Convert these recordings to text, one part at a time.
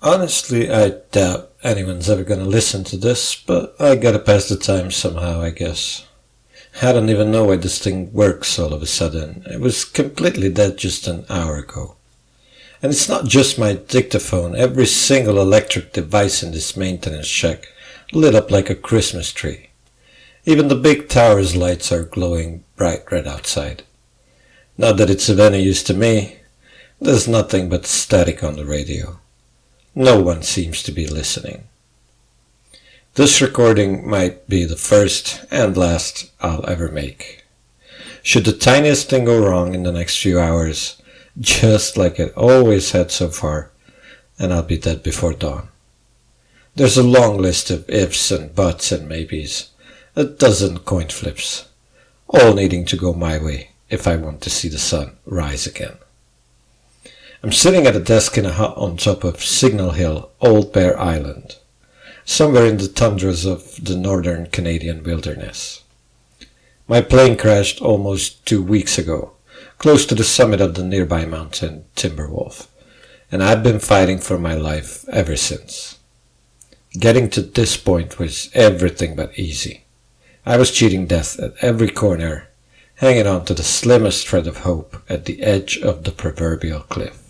Honestly, I doubt anyone's ever gonna listen to this, but I gotta pass the time somehow, I guess. I don't even know why this thing works all of a sudden. It was completely dead just an hour ago. And it's not just my dictaphone. Every single electric device in this maintenance shack lit up like a Christmas tree. Even the big tower's lights are glowing bright red outside. Not that it's of any use to me. There's nothing but static on the radio. No one seems to be listening. This recording might be the first and last I'll ever make. Should the tiniest thing go wrong in the next few hours, just like it always had so far, and I'll be dead before dawn. There's a long list of ifs and buts and maybes, a dozen coin flips, all needing to go my way if I want to see the sun rise again. I'm sitting at a desk in a hut on top of Signal Hill, Old Bear Island, somewhere in the tundras of the northern Canadian wilderness. My plane crashed almost 2 weeks ago, close to the summit of the nearby mountain Timberwolf, and I've been fighting for my life ever since. Getting to this point was everything but easy. I was cheating death at every corner, hanging on to the slimmest thread of hope at the edge of the proverbial cliff.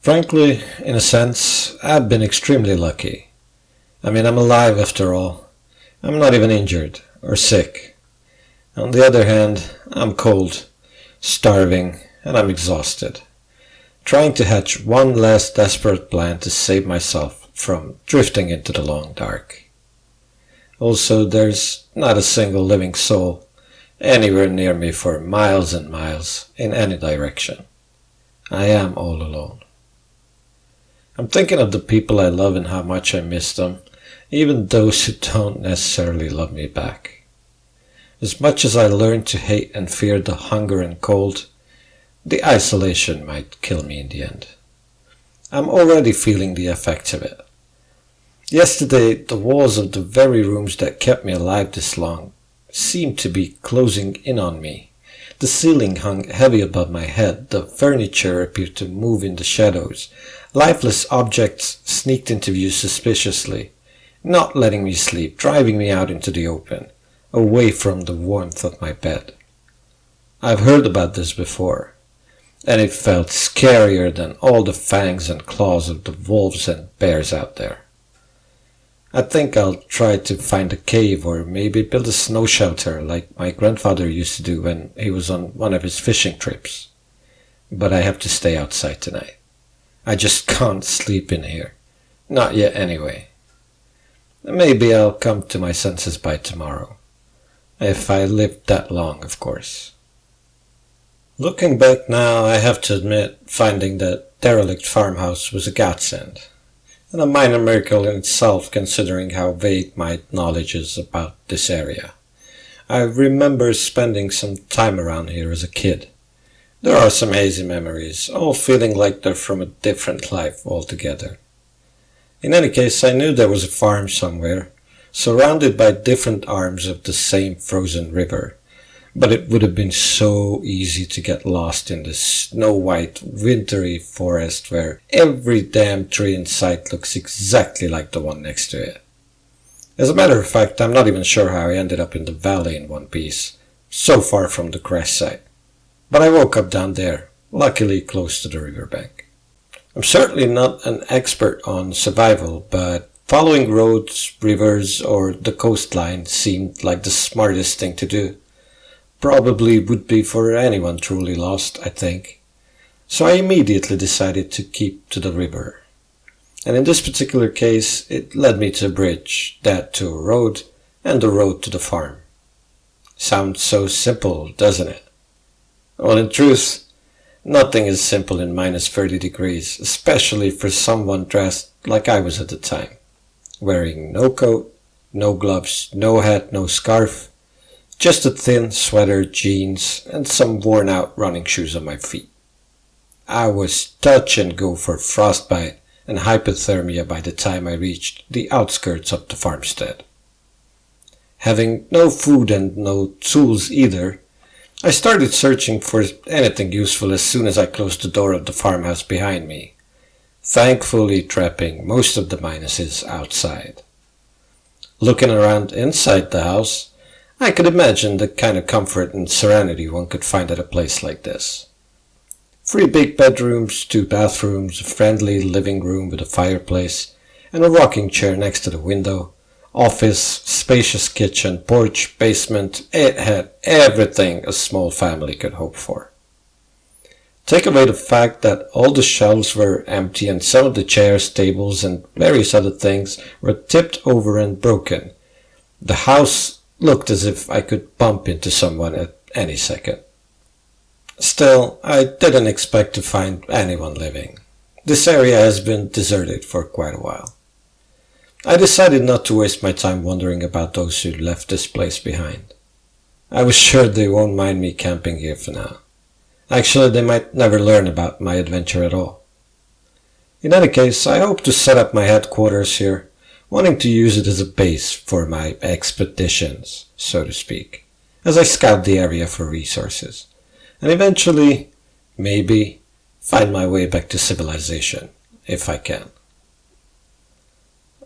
Frankly, in a sense, I've been extremely lucky. I'm alive after all. I'm not even injured or sick. On the other hand, I'm cold, starving, and I'm exhausted, trying to hatch one last desperate plan to save myself from drifting into the long dark. Also, there's not a single living soul anywhere near me for miles and miles in any direction. I am all alone. I'm thinking of the people I love and how much I miss them, even those who don't necessarily love me back. As much as I learned to hate and fear the hunger and cold, the isolation might kill me in the end. I'm already feeling the effects of it. Yesterday, the walls of the very rooms that kept me alive this long seemed to be closing in on me. The ceiling hung heavy above my head, the furniture appeared to move in the shadows, lifeless objects sneaked into view suspiciously, not letting me sleep, driving me out into the open, away from the warmth of my bed. I've heard about this before, and it felt scarier than all the fangs and claws of the wolves and bears out there. I think I'll try to find a cave or maybe build a snow shelter like my grandfather used to do when he was on one of his fishing trips. But I have to stay outside tonight. I just can't sleep in here. Not yet anyway. Maybe I'll come to my senses by tomorrow. If I live that long, of course. Looking back now, I have to admit finding that derelict farmhouse was a godsend, and a minor miracle in itself considering how vague my knowledge is about this area. I remember spending some time around here as a kid. There are some hazy memories, all feeling like they're from a different life altogether. In any case, I knew there was a farm somewhere, surrounded by different arms of the same frozen river, but it would have been so easy to get lost in the snow-white, wintry forest where every damn tree in sight looks exactly like the one next to it. As a matter of fact, I'm not even sure how I ended up in the valley in one piece, so far from the crash site. But I woke up down there, luckily close to the riverbank. I'm certainly not an expert on survival, but following roads, rivers, or the coastline seemed like the smartest thing to do. Probably would be for anyone truly lost, I think. So I immediately decided to keep to the river. And in this particular case, it led me to a bridge, that to a road, and the road to the farm. Sounds so simple, doesn't it? Well, in truth, nothing is simple in minus 30 degrees, especially for someone dressed like I was at the time, wearing no coat, no gloves, no hat, no scarf, just a thin sweater, jeans, and some worn-out running shoes on my feet. I was touch and go for frostbite and hypothermia by the time I reached the outskirts of the farmstead. Having no food and no tools either, I started searching for anything useful as soon as I closed the door of the farmhouse behind me. thankfully trapping most of the minuses outside. Looking around inside the house, I could imagine the kind of comfort and serenity one could find at a place like this. 3 big bedrooms, 2 bathrooms, a friendly living room with a fireplace, and a rocking chair next to the window, office, spacious kitchen, porch, basement. It had everything a small family could hope for. Take away the fact that all the shelves were empty and some of the chairs, tables, and various other things were tipped over and broken. The house looked as if I could bump into someone at any second. Still, I didn't expect to find anyone living. This area has been deserted for quite a while. I decided not to waste my time wondering about those who left this place behind. I was sure they won't mind me camping here for now. Actually, they might never learn about my adventure at all. In any case, I hope to set up my headquarters here, wanting to use it as a base for my expeditions, so to speak, as I scout the area for resources, and eventually, maybe, find my way back to civilization, if I can.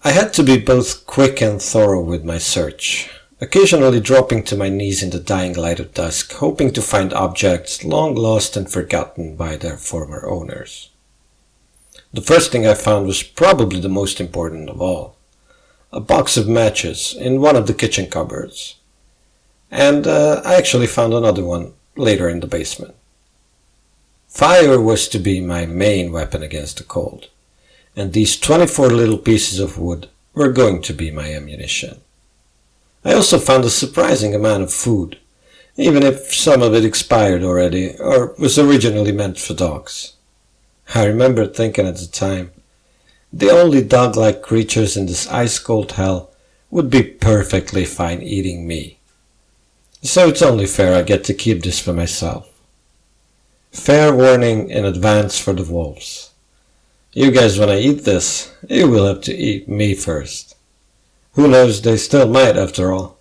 I had to be both quick and thorough with my search, occasionally dropping to my knees in the dying light of dusk, hoping to find objects long lost and forgotten by their former owners. The first thing I found was probably the most important of all: a box of matches in one of the kitchen cupboards. And I actually found another one later in the basement. Fire was to be my main weapon against the cold, and these 24 little pieces of wood were going to be my ammunition. I also found a surprising amount of food, even if some of it expired already or was originally meant for dogs. I remember thinking at the time, the only dog-like creatures in this ice-cold hell would be perfectly fine eating me. So it's only fair I get to keep this for myself. Fair warning in advance for the wolves. You guys want to eat this, you will have to eat me first. Who knows, they still might after all.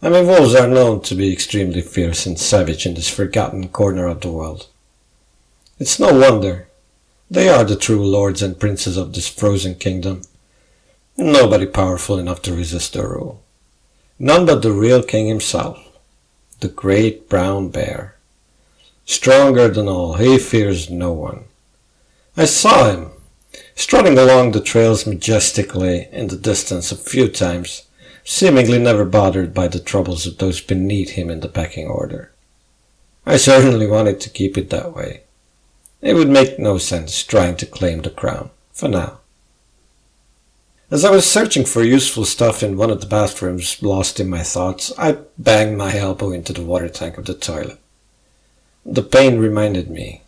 I mean, wolves are known to be extremely fierce and savage in this forgotten corner of the world. It's no wonder. They are the true lords and princes of this frozen kingdom. Nobody powerful enough to resist their rule. None but the real king himself, the great brown bear. Stronger than all, he fears no one. I saw him, strutting along the trails majestically in the distance a few times, seemingly never bothered by the troubles of those beneath him in the pecking order. I certainly wanted to keep it that way. It would make no sense trying to claim the crown, for now. As I was searching for useful stuff in one of the bathrooms, lost in my thoughts, I banged my elbow into the water tank of the toilet. The pain reminded me.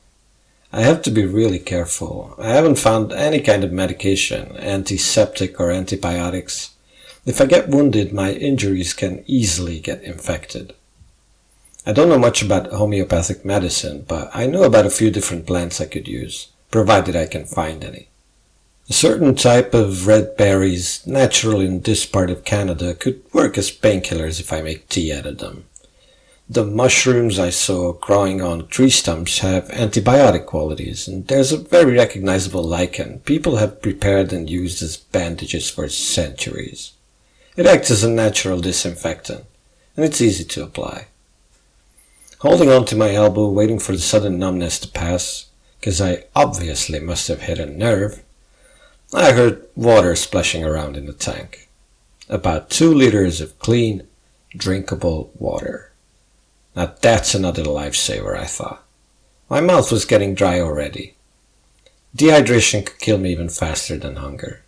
I have to be really careful. I haven't found any kind of medication, antiseptic or antibiotics. If I get wounded, my injuries can easily get infected. I don't know much about homeopathic medicine, but I know about a few different plants I could use, provided I can find any. A certain type of red berries, natural in this part of Canada, could work as painkillers if I make tea out of them. The mushrooms I saw growing on tree stumps have antibiotic qualities, and there's a very recognizable lichen people have prepared and used as bandages for centuries. It acts as a natural disinfectant, and it's easy to apply. Holding on to my elbow, waiting for the sudden numbness to pass, because I obviously must have hit a nerve, I heard water splashing around in the tank. About 2 liters of clean, drinkable water. Now that's another lifesaver, I thought. My mouth was getting dry already. Dehydration could kill me even faster than hunger.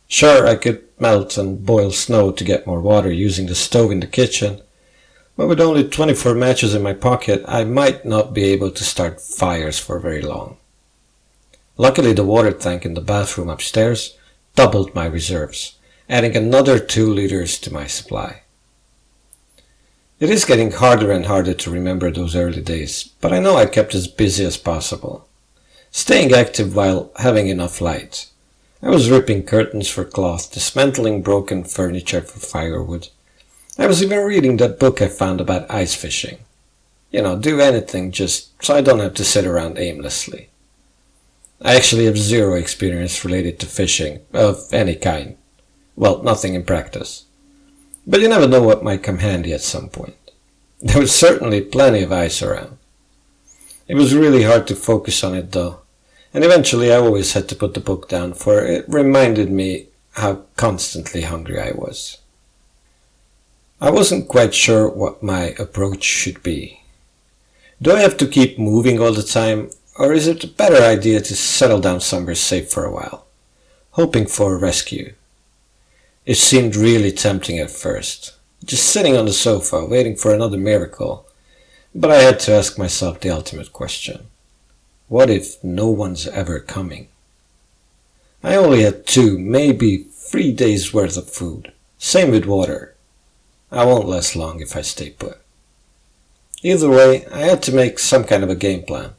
Sure, I could melt and boil snow to get more water using the stove in the kitchen, but with only 24 matches in my pocket, I might not be able to start fires for very long. Luckily, the water tank in the bathroom upstairs doubled my reserves, adding another 2 liters to my supply. It is getting harder and harder to remember those early days, but I know I kept as busy as possible, staying active while having enough light. I was ripping curtains for cloth, dismantling broken furniture for firewood. I was even reading that book I found about ice fishing. Do anything just so I don't have to sit around aimlessly. I actually have zero experience related to fishing, of any kind. Well, nothing in practice. But you never know what might come handy at some point. There was certainly plenty of ice around. It was really hard to focus on it though, and eventually I always had to put the book down, for it reminded me how constantly hungry I was. I wasn't quite sure what my approach should be. Do I have to keep moving all the time, or is it a better idea to settle down somewhere safe for a while, hoping for a rescue? It seemed really tempting at first, just sitting on the sofa waiting for another miracle, but I had to ask myself the ultimate question. What if no one's ever coming? I only had 2, maybe 3 days worth of food. Same with water. I won't last long if I stay put. Either way, I had to make some kind of a game plan.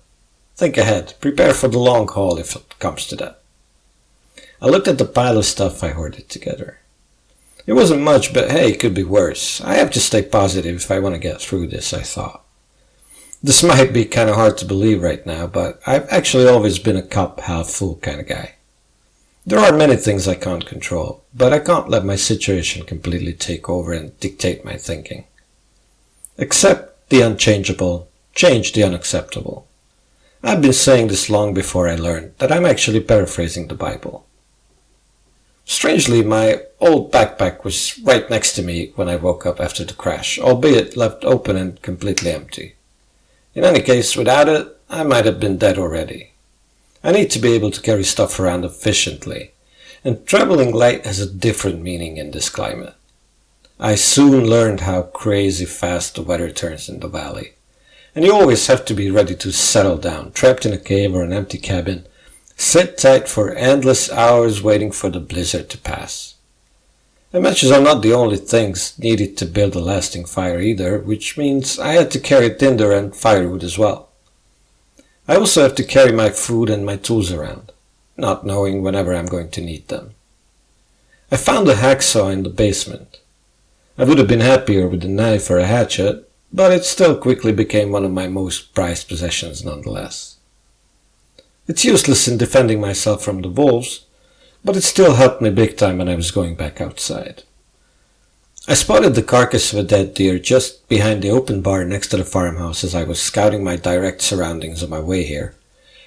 Think ahead, prepare for the long haul if it comes to that. I looked at the pile of stuff I hoarded together. It wasn't much, but hey, it could be worse. I have to stay positive if I want to get through this, I thought. This might be kind of hard to believe right now, but I've actually always been a cup half full kind of guy. There are many things I can't control, but I can't let my situation completely take over and dictate my thinking. Accept the unchangeable, change the unacceptable. I've been saying this long before I learned that I'm actually paraphrasing the Bible. Strangely, my old backpack was right next to me when I woke up after the crash, albeit left open and completely empty. In any case, without it, I might have been dead already. I need to be able to carry stuff around efficiently, and traveling light has a different meaning in this climate. I soon learned how crazy fast the weather turns in the valley, and you always have to be ready to settle down, trapped in a cave or an empty cabin, sit tight for endless hours waiting for the blizzard to pass. And matches are not the only things needed to build a lasting fire either, which means I had to carry tinder and firewood as well. I also have to carry my food and my tools around, not knowing whenever I'm going to need them. I found a hacksaw in the basement. I would have been happier with a knife or a hatchet, but it still quickly became one of my most prized possessions nonetheless. It's useless in defending myself from the wolves, but it still helped me big time when I was going back outside. I spotted the carcass of a dead deer just behind the open bar next to the farmhouse as I was scouting my direct surroundings on my way here,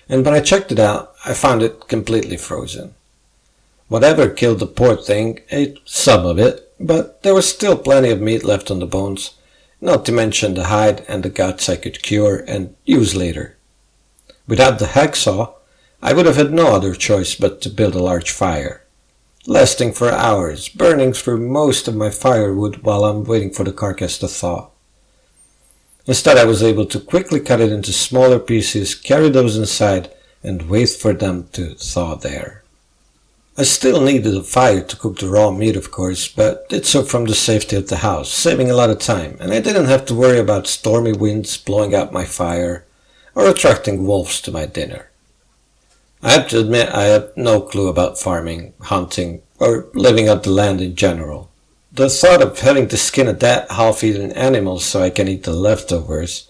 and when I checked it out, I found it completely frozen. Whatever killed the poor thing ate some of it, but there was still plenty of meat left on the bones, not to mention the hide and the guts I could cure and use later. Without the hacksaw, I would have had no other choice but to build a large fire, lasting for hours, burning through most of my firewood while I'm waiting for the carcass to thaw. Instead, I was able to quickly cut it into smaller pieces, carry those inside, and wait for them to thaw there. I still needed a fire to cook the raw meat, of course, but did so from the safety of the house, saving a lot of time, and I didn't have to worry about stormy winds blowing out my fire or attracting wolves to my dinner. I have to admit I have no clue about farming, hunting, or living on the land in general. The thought of having to skin a dead, half-eaten animal so I can eat the leftovers,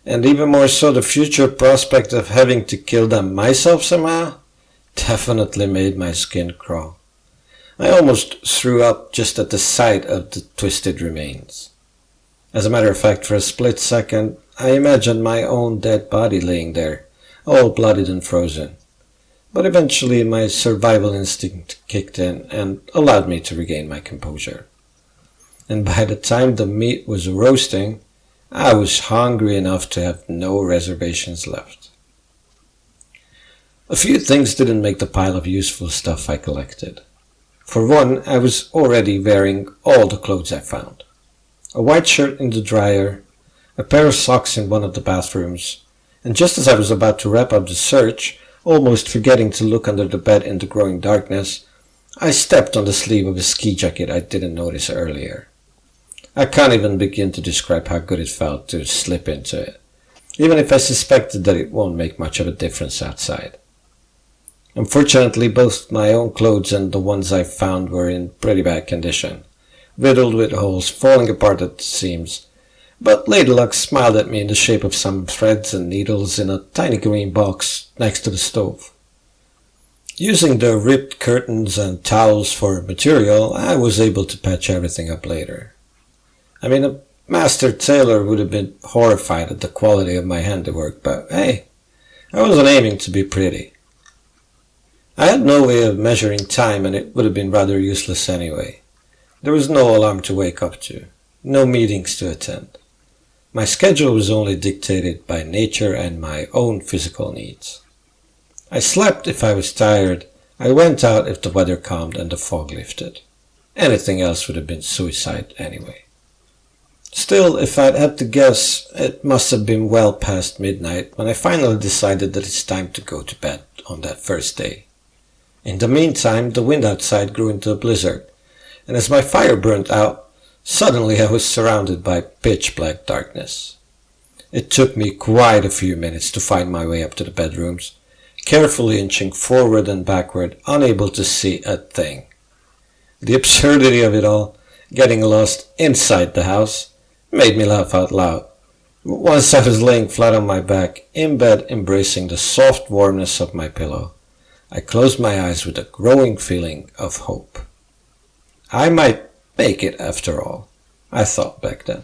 and even more so the future prospect of having to kill them myself somehow, definitely made my skin crawl. I almost threw up just at the sight of the twisted remains. As a matter of fact, for a split second, I imagined my own dead body laying there, all bloodied and frozen. But eventually my survival instinct kicked in and allowed me to regain my composure. And by the time the meat was roasting, I was hungry enough to have no reservations left. A few things didn't make the pile of useful stuff I collected. For one, I was already wearing all the clothes I found. A white shirt in the dryer, a pair of socks in one of the bathrooms, and just as I was about to wrap up the search, almost forgetting to look under the bed in the growing darkness, I stepped on the sleeve of a ski jacket I didn't notice earlier. I can't even begin to describe how good it felt to slip into it, even if I suspected that it won't make much of a difference outside. Unfortunately, both my own clothes and the ones I found were in pretty bad condition, riddled with holes, falling apart at the seams, but Lady Luck smiled at me in the shape of some threads and needles in a tiny green box next to the stove. Using the ripped curtains and towels for material, I was able to patch everything up later. I mean, a master tailor would have been horrified at the quality of my handiwork, but hey, I wasn't aiming to be pretty. I had no way of measuring time, and it would have been rather useless anyway. There was no alarm to wake up to, no meetings to attend. My schedule was only dictated by nature and my own physical needs. I slept if I was tired, I went out if the weather calmed and the fog lifted. Anything else would have been suicide anyway. Still, if I'd had to guess, it must have been well past midnight when I finally decided that it's time to go to bed on that first day. In the meantime, the wind outside grew into a blizzard, and as my fire burnt out, suddenly I was surrounded by pitch-black darkness. It took me quite a few minutes to find my way up to the bedrooms, carefully inching forward and backward, unable to see a thing. The absurdity of it all, getting lost inside the house, made me laugh out loud. Once I was laying flat on my back, in bed embracing the soft warmness of my pillow, I closed my eyes with a growing feeling of hope. I might make it after all, I thought back then.